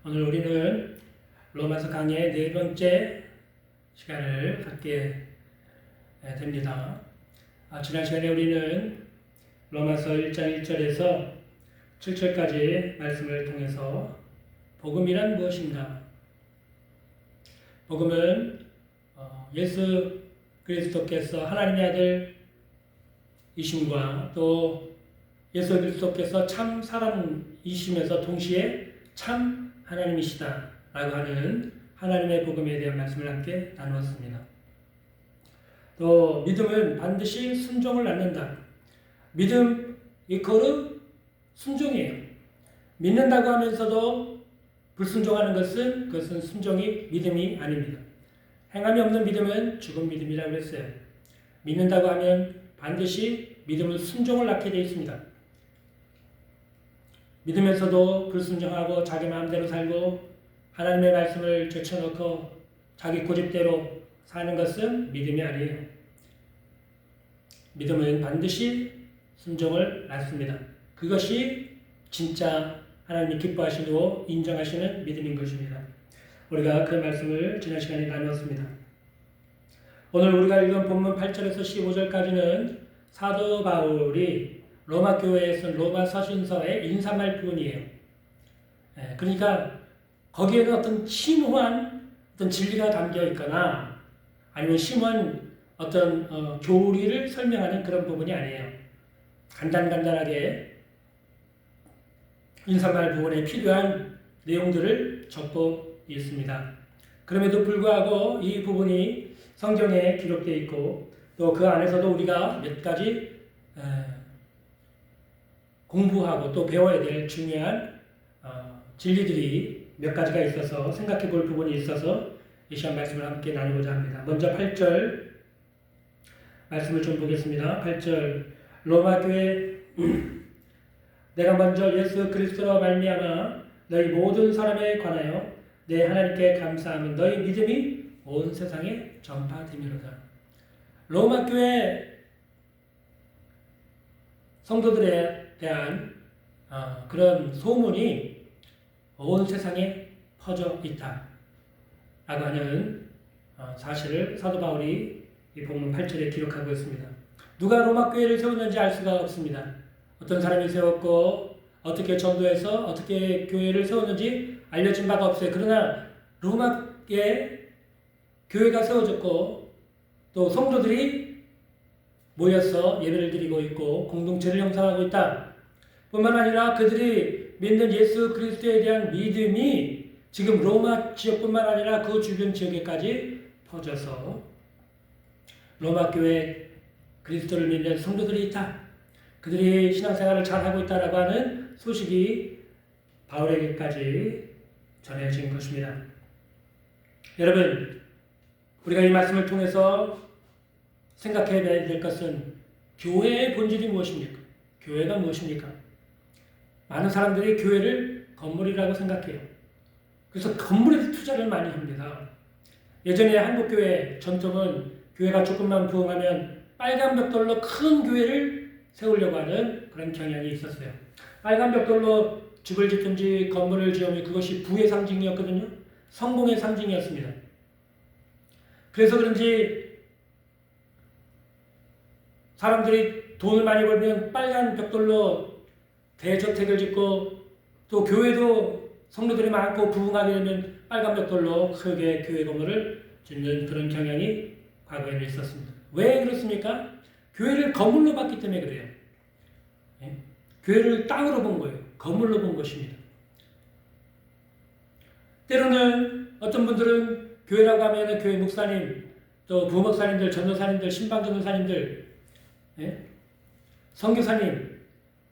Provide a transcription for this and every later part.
오늘 우리는 로마서 강의 네 번째 시간을 갖게 됩니다. 지난 시간에 우리는 로마서 1장 1절에서 7절까지 말씀을 통해서 복음이란 무엇인가? 복음은 예수 그리스도께서 하나님의 아들이심과 또 예수 그리스도께서 참 사람이시면서 동시에 참 하나님이시다 라고 하는 하나님의 복음에 대한 말씀을 함께 나누었습니다. 또 믿음은 반드시 순종을 낳는다. 믿음 이코르 순종이에요. 믿는다고 하면서도 불순종하는 그것은 순종이 믿음이 아닙니다. 행함이 없는 믿음은 죽은 믿음이라고 했어요. 믿는다고 하면 반드시 믿음은 순종을 낳게 되어 있습니다. 믿으면서도 불순종하고 자기 마음대로 살고 하나님의 말씀을 제쳐놓고 자기 고집대로 사는 것은 믿음이 아니에요. 믿음은 반드시 순종을 낳습니다. 그것이 진짜 하나님이 기뻐하시고 인정하시는 믿음인 것입니다. 우리가 그 말씀을 지난 시간에 나누었습니다. 오늘 우리가 읽은 본문 8절에서 15절까지는 사도 바울이 로마 교회에서 로마 서신서의 인사말 부분이에요. 그러니까 거기에는 어떤 심오한 어떤 진리가 담겨 있거나 아니면 심오한 어떤 교리를 설명하는 그런 부분이 아니에요. 간단하게 인사말 부분에 필요한 내용들을 적고 있습니다. 그럼에도 불구하고 이 부분이 성경에 기록되어 있고 또 그 안에서도 우리가 몇 가지 공부하고 또 배워야 될 중요한 진리들이 몇 가지가 있어서 생각해 볼 부분이 있어서 이 시간 말씀을 함께 나누고자 합니다. 먼저 8절 말씀을 좀 보겠습니다. 8절 로마 교회 내가 먼저 예수 그리스도로 말미암아 너희 모든 사람에 관하여 내 하나님께 감사하면 너희 믿음이 온 세상에 전파됨이로다. 로마 교회 성도들에 대한 그런 소문이 온 세상에 퍼져 있다 라고 하는 사실을 사도 바울이 이 본문 8절에 기록하고 있습니다. 누가 로마 교회를 세웠는지 알 수가 없습니다. 어떤 사람이 세웠고 어떻게 전도해서 어떻게 교회를 세웠는지 알려진 바가 없어요. 그러나 로마에 교회가 세워졌고 또 성도들이 모여서 예배를 드리고 있고 공동체를 형성하고 있다. 뿐만 아니라 그들이 믿는 예수 그리스도에 대한 믿음이 지금 로마 지역뿐만 아니라 그 주변 지역에까지 퍼져서 로마 교회 그리스도를 믿는 성도들이 있다. 그들이 신앙생활을 잘하고 있다라고 하는 소식이 바울에게까지 전해진 것입니다. 여러분, 우리가 이 말씀을 통해서 생각해야 될 것은 교회의 본질이 무엇입니까? 교회가 무엇입니까? 많은 사람들이 교회를 건물이라고 생각해요. 그래서 건물에 투자를 많이 합니다. 예전에 한국교회 전통은 교회가 조금만 부흥하면 빨간 벽돌로 큰 교회를 세우려고 하는 그런 경향이 있었어요. 빨간 벽돌로 집을 짓든지 건물을 지으면 그것이 부의 상징이었거든요. 성공의 상징이었습니다. 그래서 그런지 사람들이 돈을 많이 벌면 빨간 벽돌로 대저택을 짓고 또 교회도 성도들이 많고 부흥하게 되면 빨간 벽돌로 크게 교회 건물을 짓는 그런 경향이 과거에는 있었습니다. 왜 그렇습니까? 교회를 건물로 봤기 때문에 그래요. 교회를 땅으로 본 거예요. 건물로 본 것입니다. 때로는 어떤 분들은 교회라고 하면 교회 목사님, 또 부목사님들, 전도사님들, 신방전도사님들, 선교사님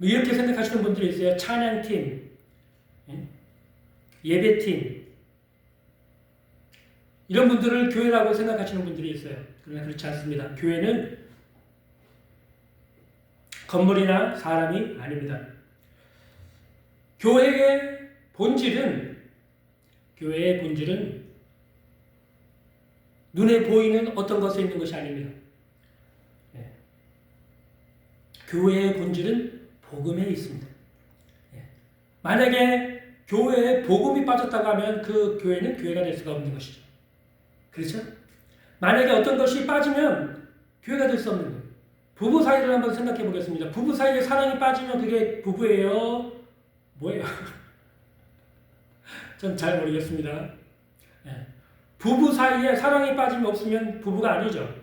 이렇게 생각하시는 분들이 있어요. 찬양팀, 예배팀 이런 분들을 교회라고 생각하시는 분들이 있어요. 그러나 그렇지 않습니다. 교회는 건물이나 사람이 아닙니다. 교회의 본질은 눈에 보이는 어떤 것에 있는 것이 아닙니다. 교회의 본질은 복음에 있습니다. 만약에 교회에 복음이 빠졌다고 하면 그 교회는 교회가 될 수가 없는 것이죠. 그렇죠? 만약에 어떤 것이 빠지면 교회가 될 수 없는 거예요. 부부 사이를 한번 생각해 보겠습니다. 부부 사이에 사랑이 빠지면 그게 부부예요? 뭐예요? 전 잘 모르겠습니다. 예. 부부 사이에 사랑이 빠짐이 없으면 부부가 아니죠.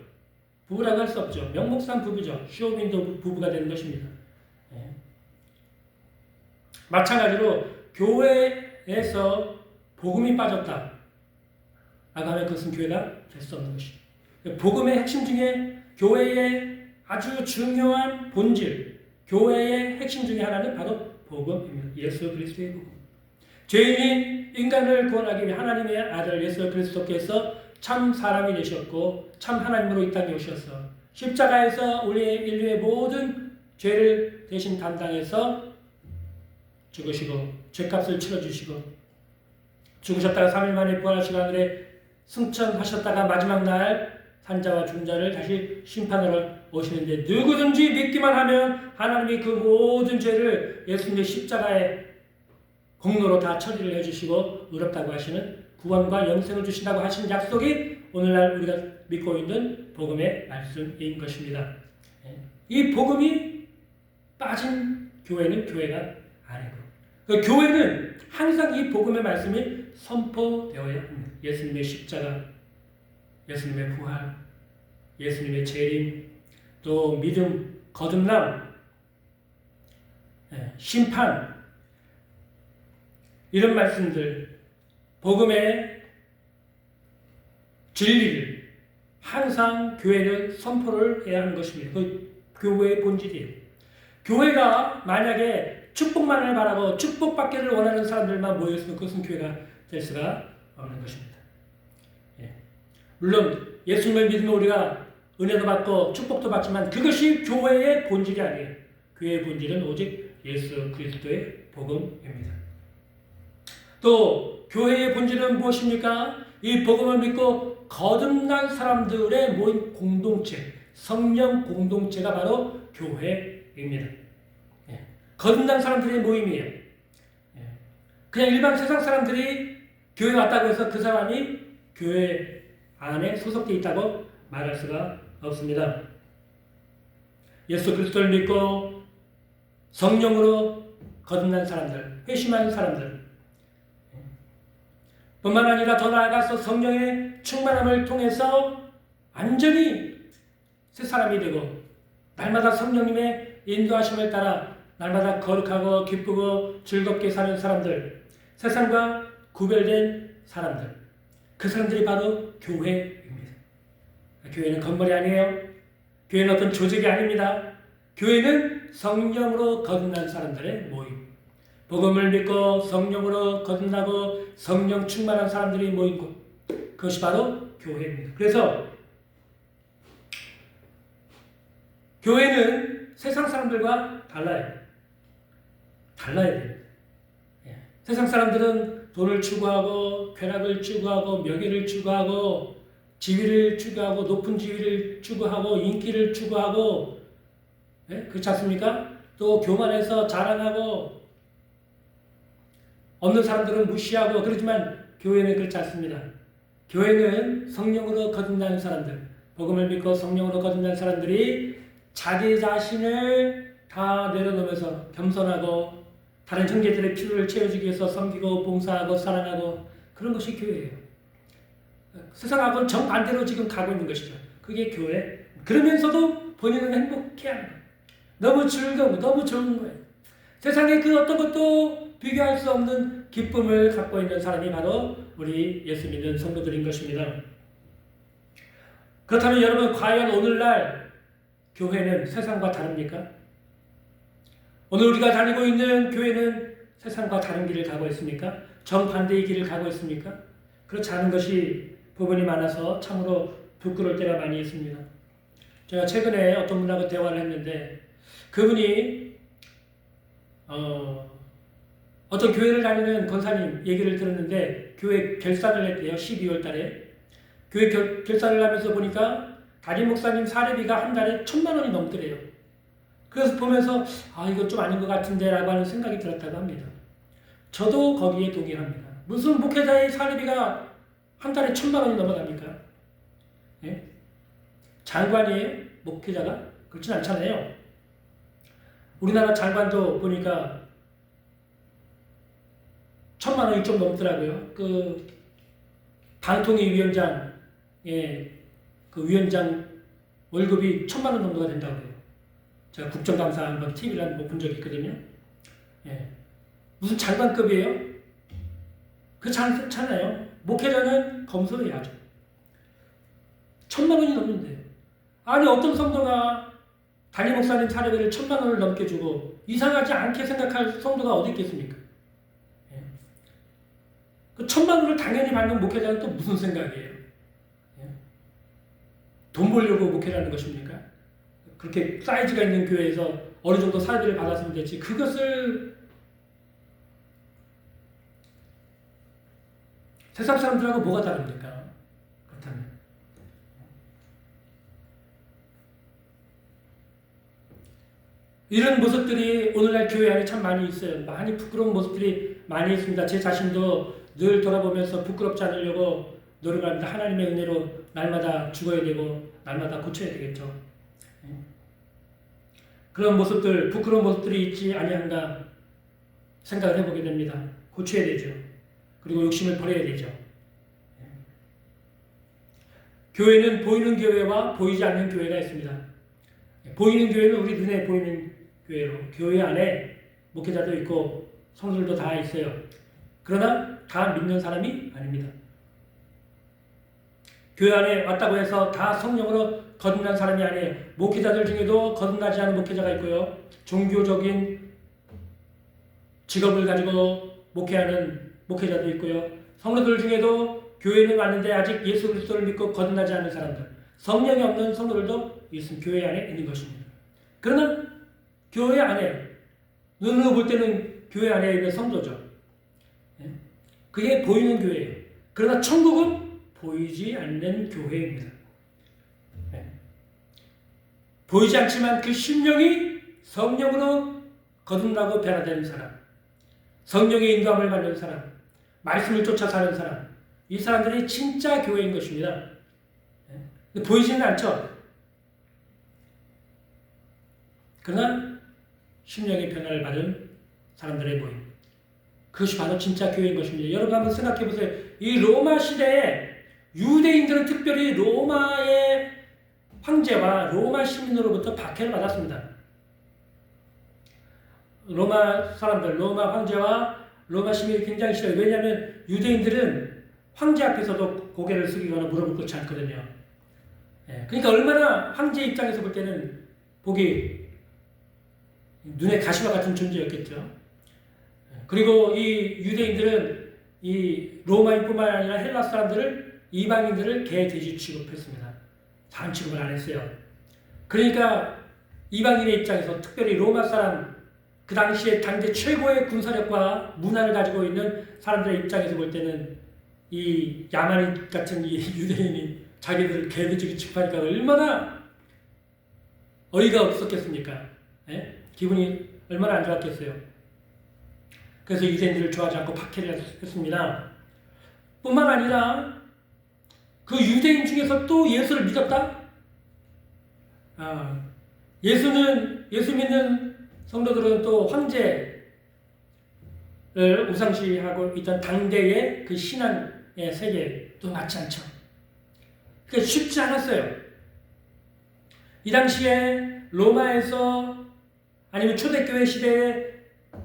부부라고 할 수 없죠. 명목상 부부죠. 쇼윈도 부부가 되는 것입니다. 예. 마찬가지로 교회에서 복음이 빠졌다 라고 하면 그것은 교회가 될 수 없는 것이죠. 복음의 핵심 중에 교회의 아주 중요한 본질, 교회의 핵심 중에 하나는 바로 복음입니다. 예수 그리스도의 복음. 죄인인 인간을 구원하기 위해 하나님의 아들 예수 그리스도께서 참 사람이 되셨고 참 하나님으로 이 땅에 오셔서 십자가에서 우리의 인류의 모든 죄를 대신 담당해서 죽으시고 죄값을 치러주시고 죽으셨다가 3일 만에 부활하시고 하늘에 승천하셨다가 마지막 날 산자와 중자를 다시 심판하러 오시는데 누구든지 믿기만 하면 하나님이 그 모든 죄를 예수님의 십자가에 공로로 다 처리를 해주시고 의롭다고 하시는 구원과 영생을 주신다고 하신 약속이 오늘날 우리가 믿고 있는 복음의 말씀인 것입니다. 이 복음이 빠진 교회는 교회가 아니고 그 교회는 항상 이 복음의 말씀이 선포되어야 합니다. 예수님의 십자가, 예수님의 부활, 예수님의 재림, 또 믿음, 거듭남, 심판 이런 말씀들 복음의 진리를 항상 교회는 선포를 해야 하는 것입니다. 그 교회의 본질이에요. 교회가 만약에 축복만을 바라고 축복받기를 원하는 사람들만 모여있으면 그것은 교회가 될 수가 없는 것입니다. 물론 예수님을 믿으면 우리가 은혜도 받고 축복도 받지만 그것이 교회의 본질이 아니에요. 교회의 본질은 오직 예수 그리스도의 복음입니다. 또 교회의 본질은 무엇입니까? 이 복음을 믿고 거듭난 사람들의 모인 공동체, 성령 공동체가 바로 교회입니다. 거듭난 사람들의 모임이에요. 그냥 일반 세상 사람들이 교회 왔다고 해서 그 사람이 교회 안에 소속되어 있다고 말할 수가 없습니다. 예수 그리스도를 믿고 성령으로 거듭난 사람들, 회심한 사람들 뿐만 아니라 더 나아가서 성령의 충만함을 통해서 완전히 새 사람이 되고 날마다 성령님의 인도하심을 따라 날마다 거룩하고 기쁘고 즐겁게 사는 사람들, 세상과 구별된 사람들, 그 사람들이 바로 교회입니다. 교회는 건물이 아니에요. 교회는 어떤 조직이 아닙니다. 교회는 성령으로 거듭난 사람들의 모임. 복음을 믿고 성령으로 거듭나고 성령 충만한 사람들이 모인 곳. 그것이 바로 교회입니다. 그래서 교회는 세상 사람들과 달라요. 달라야 돼요. 세상 사람들은 돈을 추구하고 쾌락을 추구하고 명예를 추구하고 지위를 추구하고 높은 지위를 추구하고 인기를 추구하고 그렇지 않습니까? 또 교만해서 자랑하고 없는 사람들은 무시하고 그러지만 교회는 그렇지 않습니다. 교회는 성령으로 거듭난 사람들, 복음을 믿고 성령으로 거듭난 사람들이 자기 자신을 다 내려놓으면서 겸손하고 다른 형제들의 필요를 채워주기 위해서 섬기고 봉사하고 사랑하고 그런 것이 교회예요. 세상하고는 정반대로 지금 가고 있는 것이죠. 그게 교회. 그러면서도 본인은 행복해하는 거예요. 너무 즐거워, 너무 좋은 거예요. 세상에 그 어떤 것도 비교할 수 없는 기쁨을 갖고 있는 사람이 바로 우리 예수 믿는 성도들인 것입니다. 그렇다면 여러분, 과연 오늘날 교회는 세상과 다릅니까? 오늘 우리가 다니고 있는 교회는 세상과 다른 길을 가고 있습니까? 정반대의 길을 가고 있습니까? 그렇지 않은 것이 부분이 많아서 참으로 부끄러울 때가 많이 있습니다. 제가 최근에 어떤 분하고 대화를 했는데 그분이 어떤 교회를 다니는 권사님 얘기를 들었는데 교회 결산을 했대요. 12월 달에. 교회 결산을 하면서 보니까 담임 목사님 사례비가 한 달에 1,000만 원이 넘더래요. 그래서 보면서 이거 좀 아닌 것 같은데 라고 하는 생각이 들었다고 합니다. 저도 거기에 동의합니다. 무슨 목회자의 사례비가 한 달에 1,000만 원이 넘어갑니까? 예? 장관이에요? 목회자가? 그렇진 않잖아요. 우리나라 장관도 보니까 1,000만 원이 좀 넘더라고요. 그 방통위 위원장, 그 위원장 월급이 1,000만 원 정도가 된다고요. 제가 국정감사 한번 TV를 한번 본 적이 있거든요. 예. 무슨 장관급이에요? 그렇지 않잖아요. 목회자는 검소해야죠. 1,000만 원이 넘는데. 아니 어떤 성도가 담임 목사님 사례비를 1,000만 원을 넘게 주고 이상하지 않게 생각할 성도가 어디 있겠습니까? 예. 그 1,000만 원을 당연히 받는 목회자는 또 무슨 생각이에요? 예. 돈 벌려고 목회라는 것입니까? 그렇게 사이즈가 있는 교회에서 어느 정도 사례비를 받았으면 됐지 그것을 세상 사람들하고 뭐가 다릅니까? 그렇다면 이런 모습들이 오늘날 교회 안에 참 많이 있어요. 많이 부끄러운 모습들이 많이 있습니다. 제 자신도 늘 돌아보면서 부끄럽지 않으려고 노력을 합니다. 하나님의 은혜로 날마다 죽어야 되고 날마다 고쳐야 되겠죠. 그런 모습들, 부끄러운 모습들이 있지 아니한가 생각을 해보게 됩니다. 고쳐야 되죠. 그리고 욕심을 버려야 되죠. 교회는 보이는 교회와 보이지 않는 교회가 있습니다. 보이는 교회는 우리 눈에 보이는 교회로 교회 안에 목회자도 있고 성도들도 다 있어요. 그러나 다 믿는 사람이 아닙니다. 교회 안에 왔다고 해서 다 성령으로 거듭난 사람이 아니에요. 목회자들 중에도 거듭나지 않은 목회자가 있고요. 종교적인 직업을 가지고 목회하는 목회자도 있고요. 성도들 중에도 교회는 왔는데 아직 예수 그리스도를 믿고 거듭나지 않는 사람들, 성령이 없는 성도들도 있습니다. 교회 안에 있는 것입니다. 그러나 교회 안에 눈으로 볼 때는 교회 안에 있는 성도죠. 그게 보이는 교회예요. 그러나 천국은 보이지 않는 교회입니다. 보이지 않지만 그 심령이 성령으로 거듭나고 변화되는 사람, 성령의 인도함을 받는 사람, 말씀을 쫓아 사는 사람, 이 사람들이 진짜 교회인 것입니다. 보이지는 않죠. 그러나 심령의 변화를 받은 사람들의 모임, 그것이 바로 진짜 교회인 것입니다. 여러분 한번 생각해 보세요. 이 로마 시대에 유대인들은 특별히 로마의 황제와 로마 시민으로부터 박해를 받았습니다. 로마 사람들, 로마 황제와 로마 시민이 굉장히 싫어요. 왜냐하면 유대인들은 황제 앞에서도 고개를 숙이거나 무릎을 꿇지 않거든요. 그러니까 얼마나 황제 입장에서 볼 때는 보기 눈에 가시와 같은 존재였겠죠. 그리고 이 유대인들은 이 로마인뿐만 아니라 헬라 사람들을, 이방인들을 개, 돼지 취급했습니다. 사람 취급을 안 했어요. 그러니까 이방인의 입장에서, 특별히 로마 사람, 그 당시에 당대 최고의 군사력과 문화를 가지고 있는 사람들의 입장에서 볼 때는 이 야만인 같은 이 유대인이 자기들을 개, 돼지 취급하니까 얼마나 어이가 없었겠습니까? 기분이 얼마나 안 좋았겠어요. 그래서 유대인들을 좋아하지 않고 박해를 했습니다. 뿐만 아니라 그 유대인 중에서 또 예수를 믿었다? 예수 믿는 성도들은 또 황제를 우상시하고 있던 당대의 그 신앙의 세계도 맞지 않죠. 그게 쉽지 않았어요. 이 당시에 로마에서 아니면 초대교회 시대에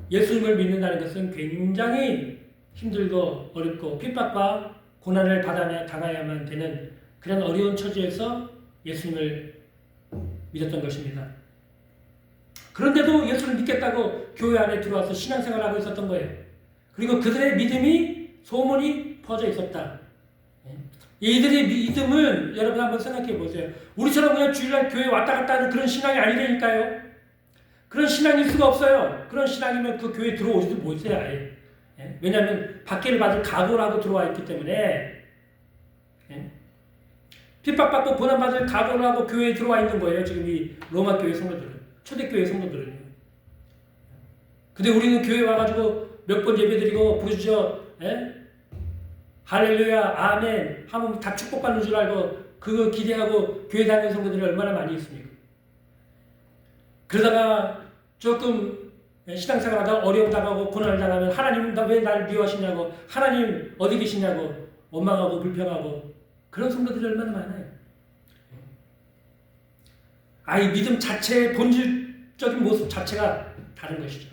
예수님을 믿는다는 것은 굉장히 힘들고 어렵고 핍박과 고난을 당해야만 되는 그런 어려운 처지에서 예수님을 믿었던 것입니다. 그런데도 예수를 믿겠다고 교회 안에 들어와서 신앙생활을 하고 있었던 거예요. 그리고 그들의 믿음이 소문이 퍼져 있었다. 이들의 믿음은 여러분 한번 생각해 보세요. 우리처럼 그냥 주일날 교회 왔다 갔다 하는 그런 신앙이 아니라니까요. 그런 신앙일 수가 없어요. 그런 신앙이면 그 교회에 들어오지도 못해요. 아예. 왜냐하면 박해를 받을 각오를 하고 들어와 있기 때문에 핍박받고 고난받을 각오를 하고 교회에 들어와 있는 거예요. 지금 이 로마 교회 성도들은, 초대교회 성도들은요. 근데 우리는 교회 와가지고 몇 번 예배드리고 부르짖어 할렐루야 아멘 하면 다 축복받는 줄 알고 그거 기대하고 교회 다니는 성도들이 얼마나 많이 있습니까? 그러다가 조금 신앙생활하다 어려움 당하고 고난을 당하면 하나님 왜 나를 미워하시냐고 하나님 어디 계시냐고 원망하고 불평하고 그런 성도들이 얼마나 많아요. 이 믿음 자체의 본질적인 모습 자체가 다른 것이죠.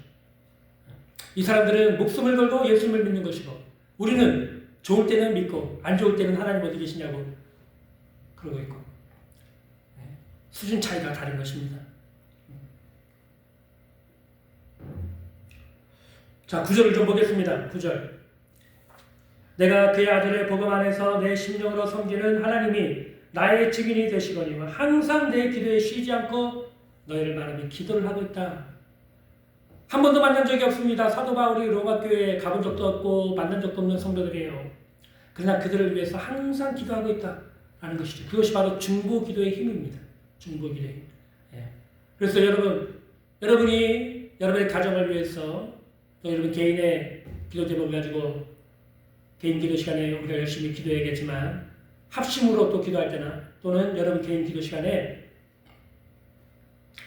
이 사람들은 목숨을 걸고 예수님을 믿는 것이고 우리는 좋을 때는 믿고 안 좋을 때는 하나님 어디 계시냐고 그러고 있고 수준 차이가 다른 것입니다. 자, 9절을 좀 보겠습니다. 9절. 내가 그의 아들의 복음 안에서 내 심령으로 섬기는 하나님이 나의 증인이 되시거니와 항상 내 기도에 쉬지 않고 너희를 바라며 기도를 하고 있다. 한 번도 만난 적이 없습니다. 사도 바울이 로마 교회에 가본 적도 없고 만난 적도 없는 성도들이에요. 그러나 그들을 위해서 항상 기도하고 있다라는 것이죠. 그것이 바로 중보 기도의 힘입니다. 중보 기도의 힘. 그래서 여러분이 여러분의 가정을 위해서 또 여러분 개인의 기도 제목을 가지고 개인 기도 시간에 우리가 열심히 기도해야겠지만 합심으로 또 기도할 때나 또는 여러분 개인 기도 시간에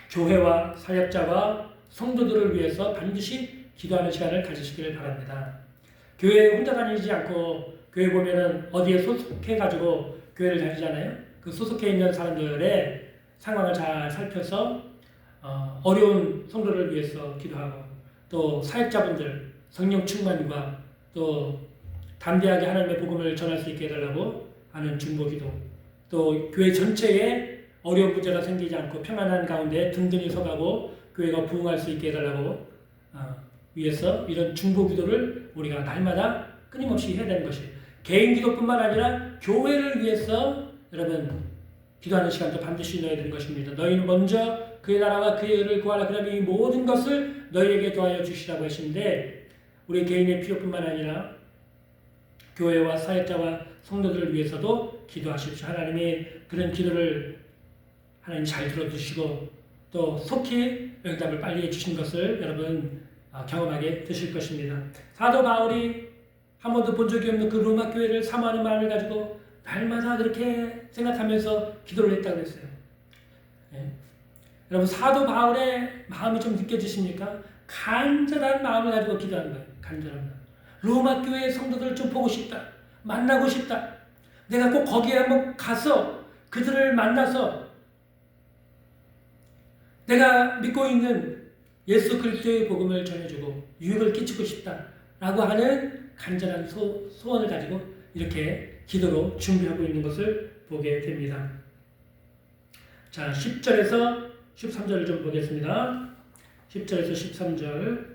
교회와 사역자와 성도들을 위해서 반드시 기도하는 시간을 가지시길 바랍니다. 교회에 혼자 다니지 않고 교회 보면은 어디에 소속해가지고 교회를 다니잖아요. 그 소속해 있는 사람들의 상황을 잘 살펴서 어려운 성도를 위해서 기도하고 또 사역자분들 성령 충만과 또 담대하게 하나님의 복음을 전할 수 있게 해달라고 하는 중보기도 또 교회 전체에 어려운 문제가 생기지 않고 평안한 가운데 든든히 서가고 교회가 부흥할 수 있게 해달라고 위해서 이런 중보기도를 우리가 날마다 끊임없이 해야 되는 것이에요. 개인 기도뿐만 아니라 교회를 위해서 여러분 기도하는 시간도 반드시 넣어야 되는 것입니다. 너희는 먼저 그의 나라와 그의 의를 구하라. 그러면 이 모든 것을 너희에게 더하여 주시라고 하시는데 우리 개인의 필요뿐만 아니라 교회와 사역자와 성도들을 위해서도 기도하십시오. 하나님이 그런 기도를 하나님 잘 들어주시고 또 속히 응답을 빨리 해주신 것을 여러분 경험하게 되실 것입니다. 사도 바울이 한 번도 본 적이 없는 그 로마 교회를 사모하는 마음을 가지고 날마다 그렇게 생각하면서 기도를 했다고 했어요. 여러분 사도 바울의 마음이 좀 느껴지십니까? 간절한 마음을 가지고 기도하는 거예요. 간절한 마음. 로마 교회의 성도들을 좀 보고 싶다. 만나고 싶다. 내가 꼭 거기에 한번 가서 그들을 만나서 내가 믿고 있는 예수 그리스도의 복음을 전해주고 유익을 끼치고 싶다라고 하는 간절한 소원을 가지고 이렇게 기도로 준비하고 있는 것을 보게 됩니다. 자, 10절에서 13절을 좀 보겠습니다. 10절에서 13절.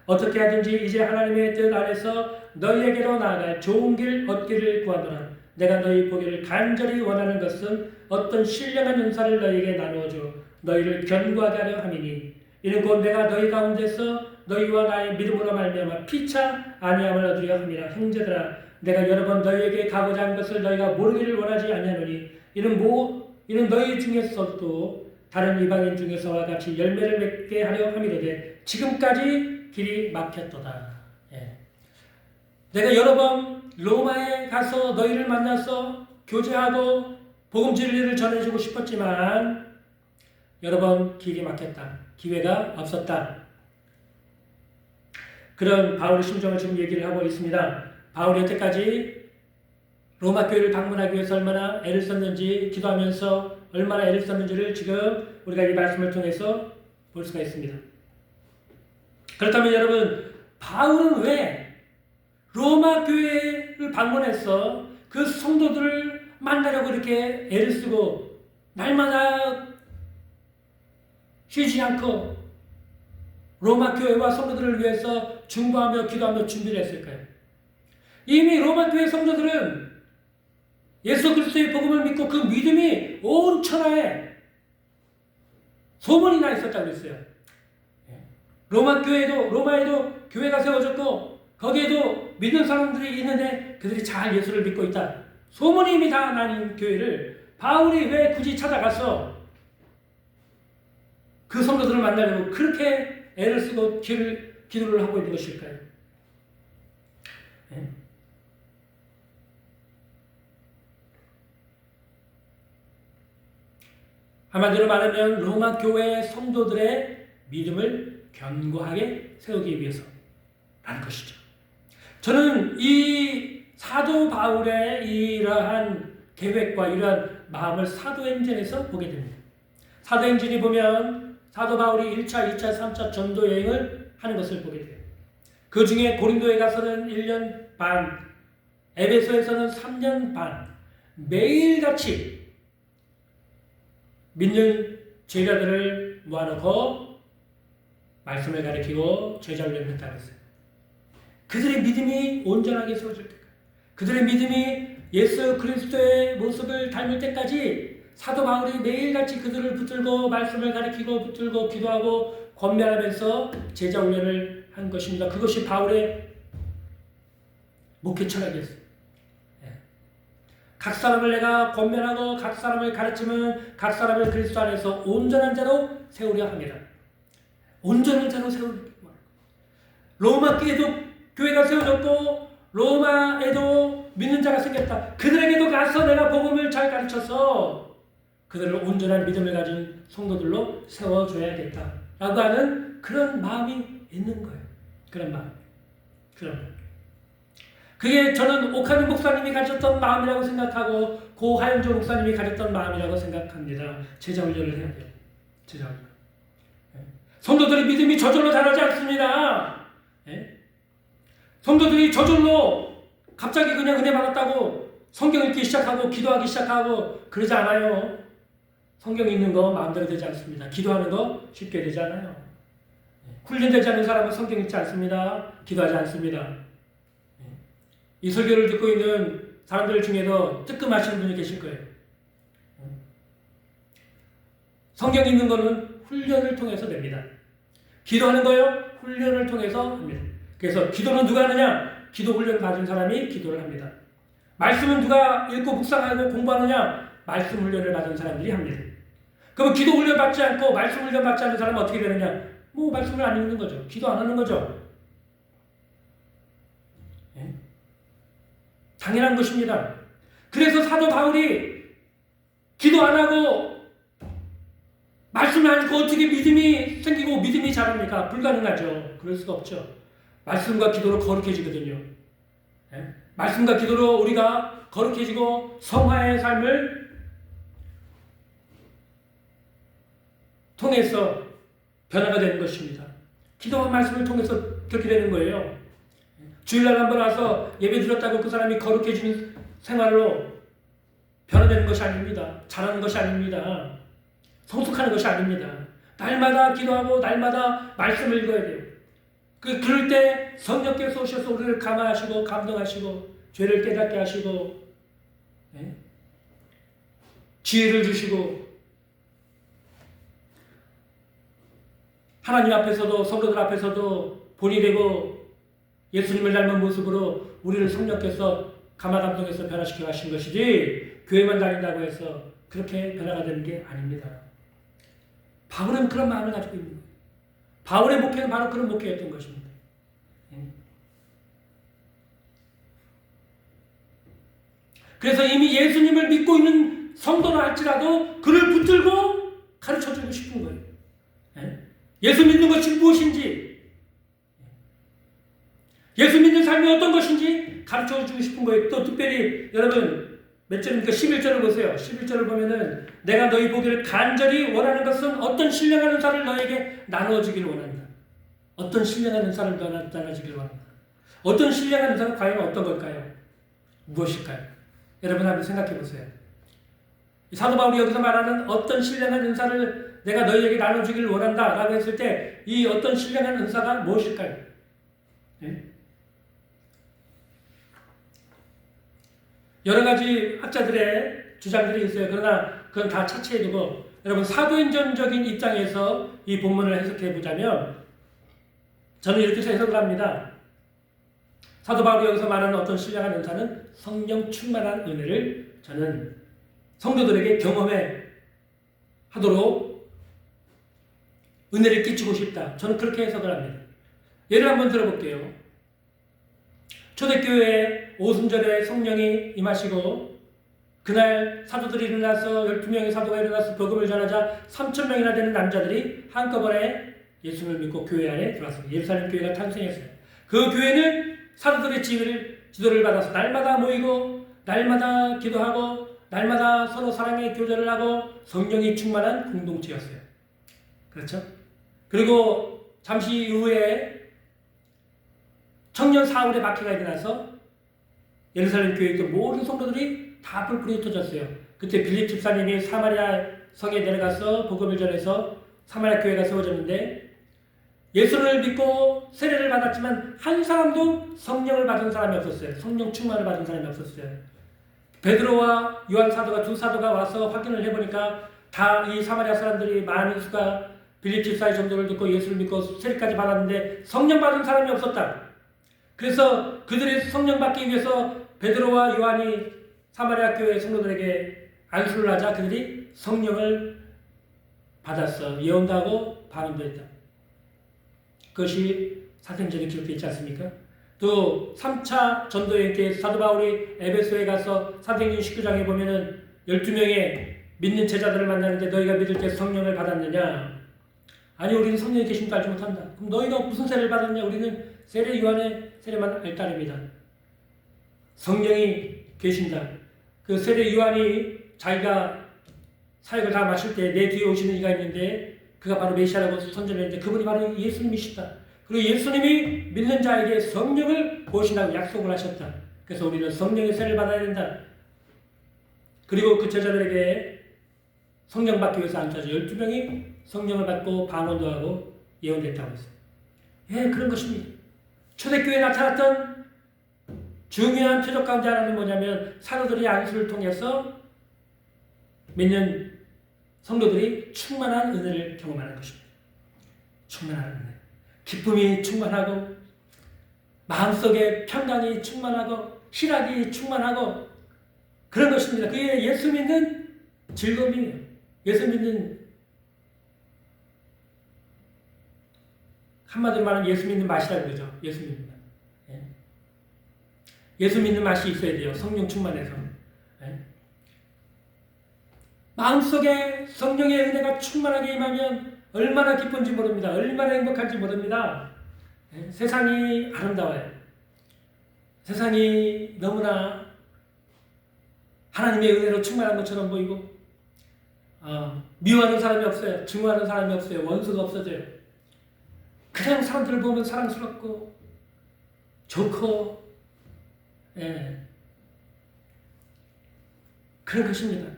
어떻게 하든지 이제 하나님의 뜻 안에서 너희에게로 나아가 좋은 길 얻기를 구하노라. 내가 너희 보기를 간절히 원하는 것은 어떤 신령한 은사를 너희에게 나누어줘 너희를 견고하게 하려 함이니 이는 곧 내가 너희 가운데서 너희와 나의 믿음으로 말미암아 피차 아니함을 얻으려 함이라. 형제들아 내가 여러 번 너희에게 가고자 한 것을 너희가 모르기를 원하지 아니하노니 이는 너희 중에서도 다른 이방인 중에서와 같이 열매를 맺게 하려 함이로되 지금까지 길이 막혔도다. 내가 여러 번 로마에 가서 너희를 만나서 교제하고 복음 진리를 전해주고 싶었지만 여러 번 길이 막혔다. 기회가 없었다. 그런 바울의 심정을 지금 얘기를 하고 있습니다. 바울이 여태까지 로마 교회를 방문하기 위해서 얼마나 애를 썼는지 기도하면서 얼마나 애를 썼는지를 지금 우리가 이 말씀을 통해서 볼 수가 있습니다. 그렇다면 여러분 바울은 왜 로마 교회를 방문해서 그 성도들을 만나려고 이렇게 애를 쓰고 날마다 쉬지 않고 로마 교회와 성도들을 위해서 중보하며 기도하며 준비를 했을까요? 이미 로마 교회 성도들은 예수 그리스도의 복음을 믿고 그 믿음이 온 천하에 소문이 나 있었다고 했어요. 로마에도 교회가 세워졌고 거기에도 믿는 사람들이 있는데 그들이 잘 예수를 믿고 있다. 소문이 이미 다 나는 교회를 바울이 왜 굳이 찾아가서 그 성도들을 만나려고 그렇게 애를 쓰고 기도를 하고 있는 것일까요? 예? 한마디로 말하면 로마 교회 성도들의 믿음을 견고하게 세우기 위해서라는 것이죠. 저는 이 사도 바울의 이러한 계획과 이러한 마음을 사도행전에서 보게 됩니다. 사도행전이 보면 사도 바울이 1차, 2차, 3차 전도 여행을 하는 것을 보게 돼요. 그 중에 고린도에 가서는 1년 반, 에베소에서는 3년 반, 매일같이 믿는 제자들을 모아놓고 말씀을 가르치고 제자 훈련을 했다고 했어요. 그들의 믿음이 온전하게 세워질 때까지, 그들의 믿음이 예수 그리스도의 모습을 닮을 때까지 사도 바울이 매일같이 그들을 붙들고 말씀을 가르치고 붙들고 기도하고 권면하면서 제자 훈련을 한 것입니다. 그것이 바울의 목회 철학이었어요. 각 사람을 내가 권면하고 각 사람을 가르치면 각 사람을 그리스도 안에서 온전한 자로 세우려 합니다. 온전한 자로 세우려 합니다. 로마 교회가 세워졌고 로마에도 믿는 자가 생겼다. 그들에게도 가서 내가 복음을 잘 가르쳐서 그들을 온전한 믿음을 가진 성도들로 세워줘야겠다 라고 하는 그런 마음이 있는 거예요. 그런 마음. 그게 저는 오카는 목사님이 가졌던 마음이라고 생각하고 고하영조 목사님이 가졌던 마음이라고 생각합니다. 제자 훈련을 해야 돼요. 제자 훈련. 성도들의 믿음이 저절로 자라지 않습니다. 성도들이 저절로 갑자기 그냥 은혜 받았다고 성경 읽기 시작하고 기도하기 시작하고 그러지 않아요. 성경 읽는 거 마음대로 되지 않습니다. 기도하는 거 쉽게 되지 않아요. 훈련되지 않은 사람은 성경 읽지 않습니다. 기도하지 않습니다. 이 설교를 듣고 있는 사람들 중에도 뜨끔하시는 분이 계실 거예요. 성경 읽는 거는 훈련을 통해서 됩니다. 기도하는 거요? 훈련을 통해서 합니다. 그래서 기도는 누가 하느냐? 기도 훈련 받은 사람이 기도를 합니다. 말씀은 누가 읽고 묵상하고 공부하느냐? 말씀 훈련을 받은 사람들이 합니다. 그럼 기도 훈련 받지 않고 말씀 훈련 받지 않는 사람은 어떻게 되느냐? 뭐 말씀을 안 읽는 거죠. 기도 안 하는 거죠. 당연한 것입니다. 그래서 사도 바울이 기도 안 하고 말씀을 안 읽고 어떻게 믿음이 생기고 믿음이 자랍니까? 불가능하죠. 그럴 수가 없죠. 말씀과 기도로 거룩해지거든요. 말씀과 기도로 우리가 거룩해지고 성화의 삶을 통해서 변화가 되는 것입니다. 기도와 말씀을 통해서 그렇게 되는 거예요. 주일날 한번 와서 예배 드렸다고 그 사람이 거룩해지는 생활로 변화되는 것이 아닙니다. 잘하는 것이 아닙니다. 성숙하는 것이 아닙니다. 날마다 기도하고 날마다 말씀을 읽어야 돼요. 그럴 때 성령께서 오셔서 우리를 감화하시고 감동하시고 죄를 깨닫게 하시고 지혜를 주시고 하나님 앞에서도 성도들 앞에서도 본이 되고 예수님을 닮은 모습으로 우리를 성령께서 감화 감동해서 변화시켜 가신 것이지 교회만 다닌다고 해서 그렇게 변화가 되는 게 아닙니다. 바울은 그런 마음을 가지고 있는 거예요. 바울의 목회는 바로 그런 목회였던 것입니다. 그래서 이미 예수님을 믿고 있는 성도는 할지라도 그를 붙들고 가르쳐주고 싶은 거예요. 예수 믿는 것이 무엇인지 예수 믿는 삶이 어떤 것인지 가르쳐주고 싶은 거예요. 또 특별히 여러분 몇 절입니까? 11절을 보세요. 11절을 보면은 내가 너희 보기를 간절히 원하는 것은 어떤 신령한 은사를 너에게 나누어주기를 원한다. 어떤 신령한 은사를 나눠주기를 원한다. 어떤 신령한 은사는 과연 어떤 걸까요? 무엇일까요? 여러분 한번 생각해 보세요. 사도 바울이 여기서 말하는 어떤 신령한 은사를 내가 너희에게 나눠주기를 원한다 라고 했을 때 이 어떤 신령한 은사가 무엇일까요? 여러 가지 학자들의 주장들이 있어요. 그러나 그건 다 차치해 두고 여러분 사도행전적인 입장에서 이 본문을 해석해 보자면 저는 이렇게 해석을 합니다. 사도 바울이 여기서 말하는 어떤 신령한 은사는 성령 충만한 은혜를 저는 성도들에게 경험해 하도록 은혜를 끼치고 싶다. 저는 그렇게 해석을 합니다. 예를 한번 들어볼게요. 초대교회에 오순절에 성령이 임하시고 그날 사도들이 일어나서 12명의 사도가 일어나서 복음을 전하자 3,000명이나 되는 남자들이 한꺼번에 예수를 믿고 교회 안에 들어왔습니다. 예루살렘 교회가 탄생했어요. 그 교회는 사도들의 지도를 받아서 날마다 모이고 날마다 기도하고 날마다 서로 사랑의 교제를 하고 성령이 충만한 공동체였어요. 그렇죠? 그리고 잠시 이후에 청년 사울의 박해가 일어나서 예루살렘 교회에 있던 모든 성도들이 다 뿔뿔이 흩어졌어요. 그때 빌립 집사님이 사마리아 성에 내려가서 복음을 전해서 사마리아 교회가 세워졌는데 예수를 믿고 세례를 받았지만 한 사람도 성령을 받은 사람이 없었어요. 성령 충만을 받은 사람이 없었어요. 베드로와 요한 사도가 두 사도가 와서 확인을 해보니까 다 이 사마리아 사람들이 많은 수가 빌립 집사의 전도를 듣고 예수를 믿고 세례까지 받았는데 성령 받은 사람이 없었다. 그래서 그들이 성령 받기 위해서 베드로와 요한이 사마리아 교회 성도들에게 안수를 하자 그들이 성령을 받았어. 예언도 하고 반응도 했다. 그것이 사도행전에 기록되어 있지 않습니까? 또 3차 전도여행 때 사도 바울이 에베소에 가서 사도행전 19장에 보면은 12명의 믿는 제자들을 만나는데 너희가 믿을 때 성령을 받았느냐? 아니 우리는 성령이 계신 줄 알지 못한다. 그럼 너희가 무슨 세례를 받았냐? 우리는 세례 요한의 세례만 알 따름이다. 성령이 계신다. 그 세례 요한이 자기가 사역을 다 마칠 때 내 뒤에 오시는 이가 있는데 그가 바로 메시아라고 선전했는데 그분이 바로 예수님이시다. 그리고 예수님이 믿는 자에게 성령을 보신다고 약속을 하셨다. 그래서 우리는 성령의 세례를 받아야 된다. 그리고 그 제자들에게 성령 받기 위해서 앉아서 12명이 성령을 받고 방언도 하고 예언됐다고 했어요. 예, 그런 것입니다. 초대교회에 나타났던 중요한 표적 가운데 하나는 뭐냐면 사도들이 안수를 통해서 믿는 성도들이 충만한 은혜를 경험하는 것입니다. 충만한 은혜. 기쁨이 충만하고 마음속에 평강이 충만하고 희락이 충만하고 그런 것입니다. 그게 예수 믿는 즐거움이에요. 예수 믿는 한마디로 말하면 예수 믿는 맛이라고 그러죠. 예수 믿는 맛. 예. 예수 믿는 맛이 있어야 돼요. 성령 충만해서. 예. 마음속에 성령의 은혜가 충만하게 임하면 얼마나 기쁜지 모릅니다. 얼마나 행복한지 모릅니다. 예. 세상이 아름다워요. 세상이 너무나 하나님의 은혜로 충만한 것처럼 보이고 미워하는 사람이 없어요. 증오하는 사람이 없어요. 원수가 없어져요. 그냥 사람들을 보면 사랑스럽고 좋고 예. 그런 것입니다.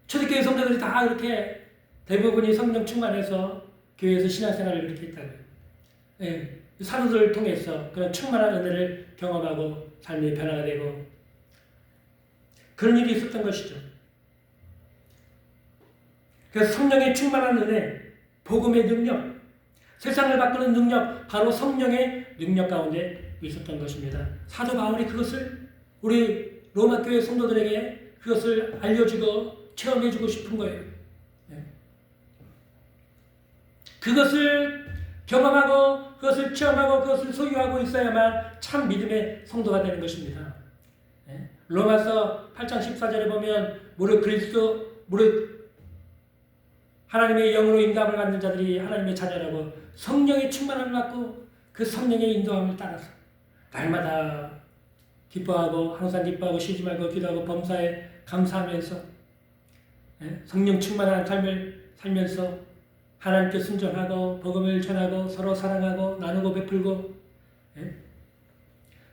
초대교회 성도들이 다 이렇게 대부분이 성령 충만해서 교회에서 신앙생활을 이렇게 했다고요. 예. 사도들을 통해서 그런 충만한 은혜를 경험하고 삶의 변화가 되고 그런 일이 있었던 것이죠. 그래서 성령의 충만한 은혜, 복음의 능력, 세상을 바꾸는 능력, 바로 성령의 능력 가운데 있었던 것입니다. 사도 바울이 그것을 우리 로마 교회 성도들에게 그것을 알려주고 체험해주고 싶은 거예요. 그것을 경험하고 그것을 체험하고 그것을 소유하고 있어야만 참 믿음의 성도가 되는 것입니다. 로마서 8장 14절에 보면 무릇 하나님의 영으로 인도함을 받는 자들이 하나님의 자녀라고 성령의 충만함을 받고 그 성령의 인도함을 따라서 날마다 기뻐하고 항상 기뻐하고 쉬지 말고 기도하고 범사에 감사하면서 성령 충만한 삶을 살면서 하나님께 순종하고 복음을 전하고 서로 사랑하고 나누고 베풀고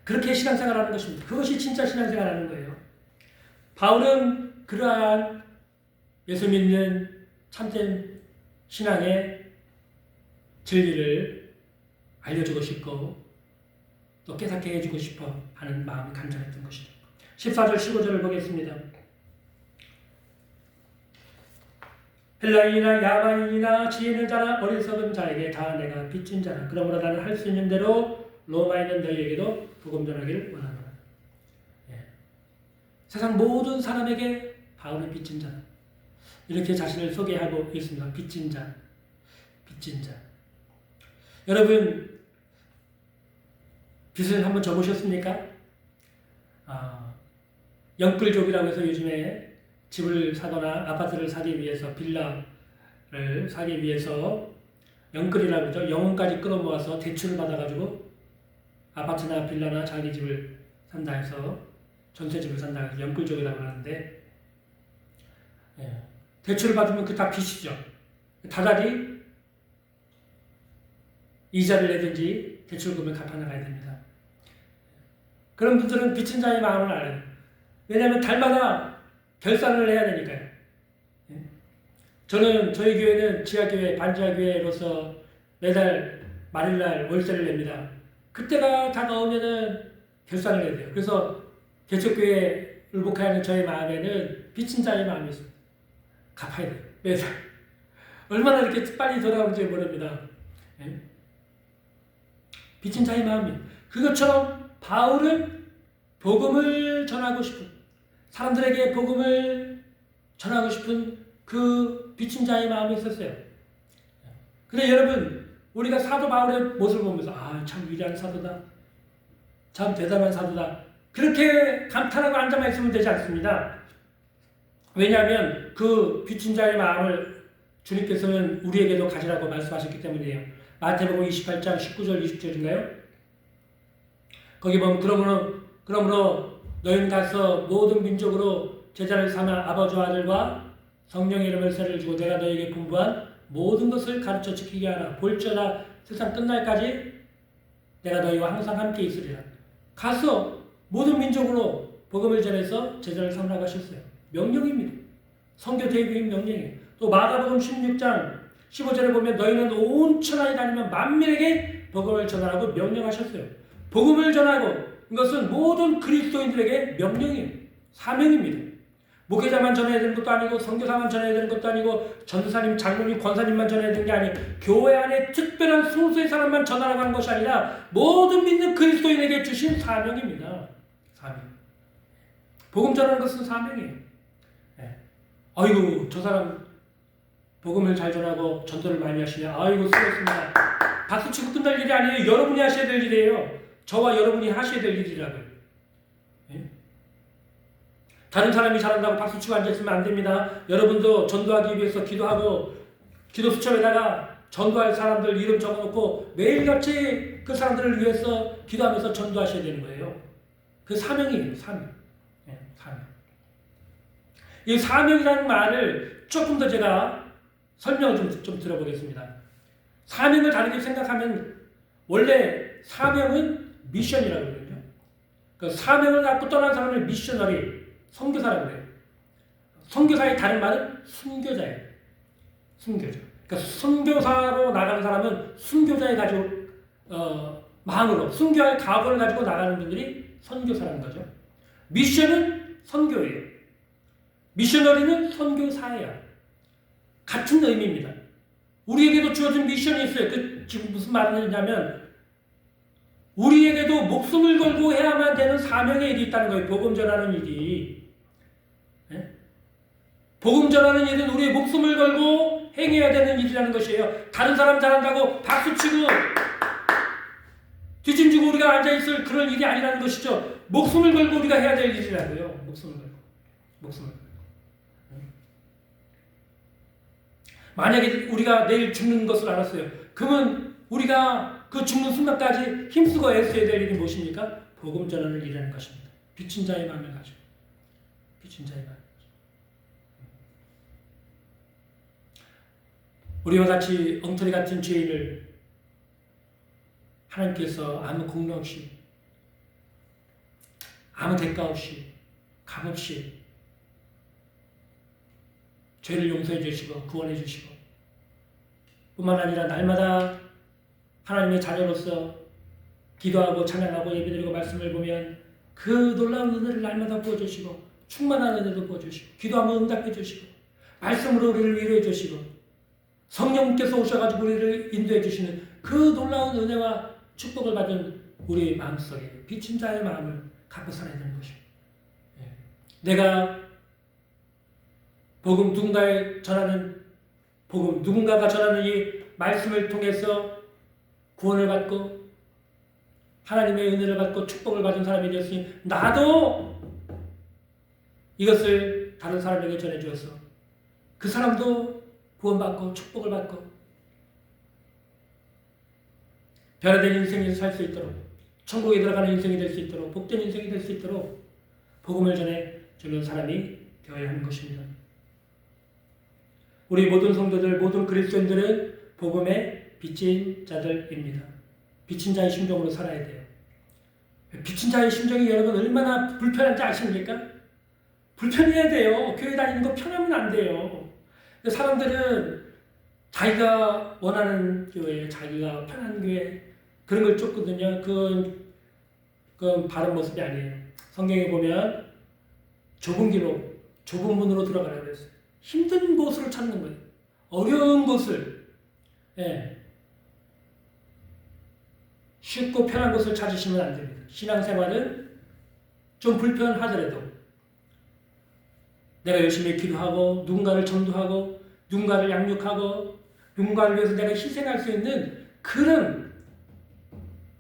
그렇게 신앙생활하는 것입니다. 그것이 진짜 신앙생활하는 거예요. 바울은 그러한 예수 믿는 참된 신앙의 진리를 알려주고 싶고 또 깨닫게 해주고 싶어 하는 마음이 간절했던 것이죠. 14절 15절을 보겠습니다. 헬라인이나 야만인이나 지혜 있는 자나 어리석은 자에게 다 내가 빚진 자라. 그러므로 나는 할 수 있는 대로 로마에 있는 너희에게도 복음 전하기를 원하노라. 세상 모든 사람에게 바울은 빚진 자. 이렇게 자신을 소개하고 있습니다. 빚진 자. 빚진 자. 여러분, 빚을 한번 져보셨습니까? 영끌족이라고 해서 요즘에 집을 사거나 아파트를 사기 위해서 빌라를 사기 위해서 영끌이라고 하죠. 영혼까지 끌어모아서 대출을 받아가지고 아파트나 빌라나 자기 집을 산다 해서 전세집을 산다 해서 영끌족이라고 하는데 대출을 받으면 그 다 빚이죠. 다달이 이자를 내든지 대출금을 갚아나가야 됩니다. 그런 분들은 빚진 자의 마음을 알아요. 왜냐하면 달마다 결산을 해야 되니까요. 저는 저희 교회는 지하교회, 반지하교회로서 매달 말일날 월세를 냅니다. 그때가 다가오면은 결산을 해야 돼요. 그래서 개척교회 울복하는 저의 마음에는 빚진 자의 마음이 있습니다. 갚아야 돼요. 매달. 얼마나 이렇게 빨리 돌아오는지 모릅니다. 빚진 자의 마음이. 그것처럼 바울은 복음을 전하고 싶은, 사람들에게 복음을 전하고 싶은 그 빚진 자의 마음이 있었어요. 근데 여러분, 우리가 사도 바울의 모습을 보면서 참 위대한 사도다, 참 대단한 사도다, 그렇게 감탄하고 앉아만 있으면 되지 않습니다. 왜냐하면 그 빚진 자의 마음을 주님께서는 우리에게도 가지라고 말씀하셨기 때문이에요. 마태복음 28장 19절 20절인가요? 거기 보면 그러므로 너희는 가서 모든 민족으로 제자를 삼아 아버지와 아들과 성령의 이름을 세례를 주고 내가 너희에게 분부한 모든 것을 가르쳐 지키게 하라. 볼지어다 세상 끝날까지 내가 너희와 항상 함께 있으리라. 가서 모든 민족으로 복음을 전해서 제자를 삼으라고 하셨어요. 명령입니다. 선교 대비인 명령이에요. 또 마가복음 16장 15절에 보면 너희는 온 천하에 다니면 만민에게 복음을 전하라고 명령하셨어요. 복음을 전하고 이것은 모든 그리스도인들에게 명령이에요. 사명입니다. 목회자만 전해야 되는 것도 아니고 선교사만 전해야 되는 것도 아니고 전도사님, 장로님, 권사님만 전해야 되는 게 아니에요. 교회 안에 특별한 소수의 사람만 전하라고 하는 것이 아니라 모든 믿는 그리스도인에게 주신 사명입니다. 사명. 복음 전하는 것은 사명이에요. 아이고 저 사람 복음을 잘 전하고 전도를 많이 하시네. 아이고 수고했습니다. 박수치고 끝날 일이 아니에요. 여러분이 하셔야 될 일이에요. 저와 여러분이 하셔야 될 일이라고요. 다른 사람이 잘한다고 박수치고 앉아있으면 안 됩니다. 여러분도 전도하기 위해서 기도하고 기도 수첩에다가 전도할 사람들 이름 적어놓고 매일같이 그 사람들을 위해서 기도하면서 전도하셔야 되는 거예요. 그 사명이에요. 사명. 사명. 이 사명이라는 말을 조금 더 제가 설명을 좀 들어보겠습니다. 사명을 다르게 생각하면 원래 사명은 미션이라고 그러거든요. 그 사명을 갖고 떠난 사람을 미셔너리, 선교사라고 그래요. 선교사의 다른 말은 순교자예요. 순교자. 그러니까 선교사로 나가는 사람은 순교자의 가지고 마음으로 순교할 각오를 가지고 나가는 분들이 선교사라는 거죠. 미션은 선교예요. 미셔너리는 선교사예요. 같은 의미입니다. 우리에게도 주어진 미션이 있어요. 그 지금 무슨 말을 하냐면 우리에게도 목숨을 걸고 해야만 되는 사명의 일이 있다는 거예요. 복음 전하는 일이. 복음 전하는 일은 우리의 목숨을 걸고 행해야 되는 일이라는 것이에요. 다른 사람 잘한다고 박수치고 뒤짐지고 우리가 앉아있을 그런 일이 아니라는 것이죠. 목숨을 걸고 우리가 해야 될 일이라고요. 목숨을 걸고. 목숨을 걸고. 만약에 우리가 내일 죽는 것을 알았어요. 그러면 우리가 그 죽는 순간까지 힘쓰고 애써야 될 일이 무엇입니까? 복음 전하는 일이라는 것입니다. 빚진 자의 마음을 가지고. 빚진 자의 마음. 우리와 같이 엉터리 같은 죄인을 하나님께서 아무 공로 없이, 아무 대가 없이, 값 없이 죄를 용서해 주시고 구원해 주시고 뿐만 아니라 날마다 하나님의 자녀로서 기도하고 찬양하고 예배드리고 말씀을 보면 그 놀라운 은혜를 날마다 부어주시고 충만한 은혜도 부어주시고 기도하면 응답해 주시고 말씀으로 우리를 위로해 주시고 성령께서 오셔가지고 우리를 인도해 주시는 그 놀라운 은혜와 축복을 받은 우리의 마음속에 빚진 자의 마음을 갖고 살아야 되는 것입니다. 내가 복음 누군가가 전하는 이 말씀을 통해서 구원을 받고 하나님의 은혜를 받고 축복을 받은 사람이 되었으니 나도 이것을 다른 사람에게 전해주었어. 그 사람도 구원받고 축복을 받고 변화된 인생을 살 수 있도록, 천국에 들어가는 인생이 될 수 있도록, 복된 인생이 될 수 있도록 복음을 전해주는 사람이 되어야 하는 것입니다. 우리 모든 성도들, 모든 그리스도인들은 복음의 빚진 자들입니다. 빚진 자의 심정으로 살아야 돼요. 빚진 자의 심정이 여러분 얼마나 불편한지 아십니까? 불편해야 돼요. 교회 다니는 거 편하면 안 돼요. 사람들은 자기가 원하는 교회, 자기가 편한 교회 그런 걸 쫓거든요. 그건 바른 모습이 아니에요. 성경에 보면 좁은 길로, 좁은 문으로 들어가라고 했어요. 힘든 곳을 찾는 거예요. 어려운 곳을, 쉽고 편한 곳을 찾으시면 안 됩니다. 신앙생활은 좀 불편하더라도 내가 열심히 기도하고 누군가를 전도하고 누군가를 양육하고 누군가를 위해서 내가 희생할 수 있는 그런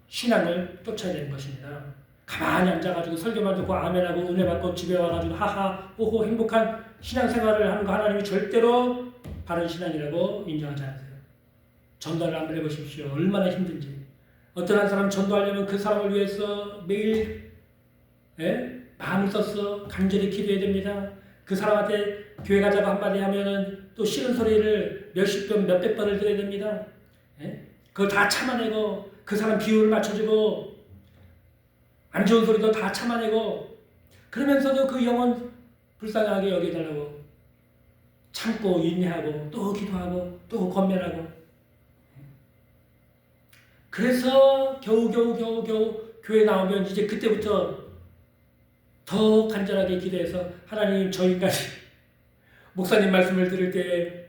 신앙을 쫓아야 되는 것입니다. 가만히 앉아가지고 설교만 듣고 아멘하고 은혜 받고 집에 와가지고 하하 호호 행복한 신앙생활을 하는 거 하나님이 절대로 바른 신앙이라고 인정하지 않으세요. 전도를 한번 해보십시오. 얼마나 힘든지. 어떤 한 사람 전도하려면 그 사람을 위해서 매일 마음을 써서 간절히 기도해야 됩니다. 그 사람한테 교회 가자고 한마디 하면은 또 싫은 소리를 몇십 번, 몇백 번을 들어야 됩니다. 그걸 다 참아내고 그 사람 비율을 맞춰주고 안 좋은 소리도 다 참아내고 그러면서도 그 영혼 불쌍하게 여겨달라고 참고 인내하고 또 기도하고 또 권면하고 그래서 겨우 교회 나오면 이제 그때부터 더 간절하게 기도해서 하나님 저희까지 목사님 말씀을 들을 때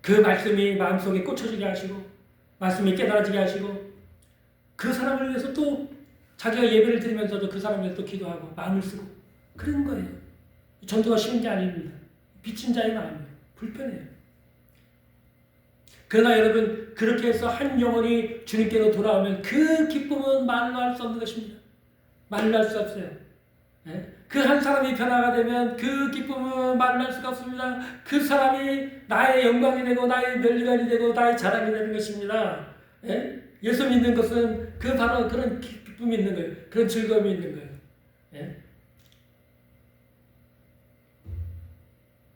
그 말씀이 마음속에 꽂혀지게 하시고 말씀이 깨달아지게 하시고 그 사람을 위해서 또 자기가 예배를 드리면서도 그 사람을 위해서 또 기도하고 마음을 쓰고 그런 거예요. 전도가 쉬운 게 아닙니다. 빚진 자의 마음이에요. 불편해요. 그러나 여러분 그렇게 해서 한 영혼이 주님께로 돌아오면 그 기쁨은 말로 할 수 없는 것입니다. 말로 할 수 없어요. 그 한 사람이 변화가 되면 그 기쁨은 말로 할 수가 없습니다. 그 사람이 나의 영광이 되고 나의 멸류관이 되고 나의 자랑이 되는 것입니다. 예수 믿는 것은 바로 그런 기쁨이 있는 거예요. 그런 즐거움이 있는 거예요.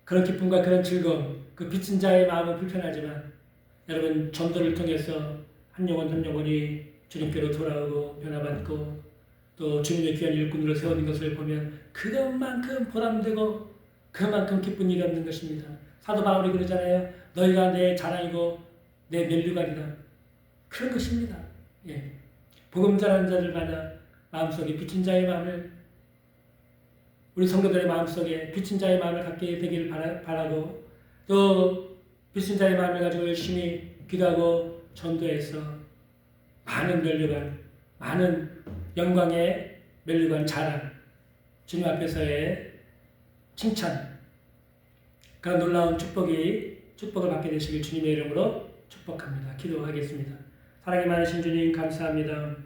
그런 기쁨과 그런 즐거움, 그 빚진 자의 마음은 불편하지만 여러분 전도를 통해서 한 영혼 한 영혼이 주님께로 돌아오고 변화받고 또 주님의 귀한 일꾼으로 세우는 것을 보면 그것만큼 보람되고 그만큼 기쁜 일이 없는 것입니다. 사도 바울이 그러잖아요. 너희가 내 자랑이고 내 멸류관이다. 그런 것입니다. 복음 전하는 자들마다 마음속에 빚진 자의 마음을 우리 성도들의 마음속에 빚진 자의 마음을 갖게 되기를 바라고 또 빚진 자의 마음을 가지고 열심히 기도하고 전도해서 많은 멸류관, 많은 영광의 멸류관 자랑, 주님 앞에서의 칭찬, 그런 놀라운 축복을 받게 되시길 주님의 이름으로 축복합니다. 기도하겠습니다. 사랑이 많으신 주님 감사합니다.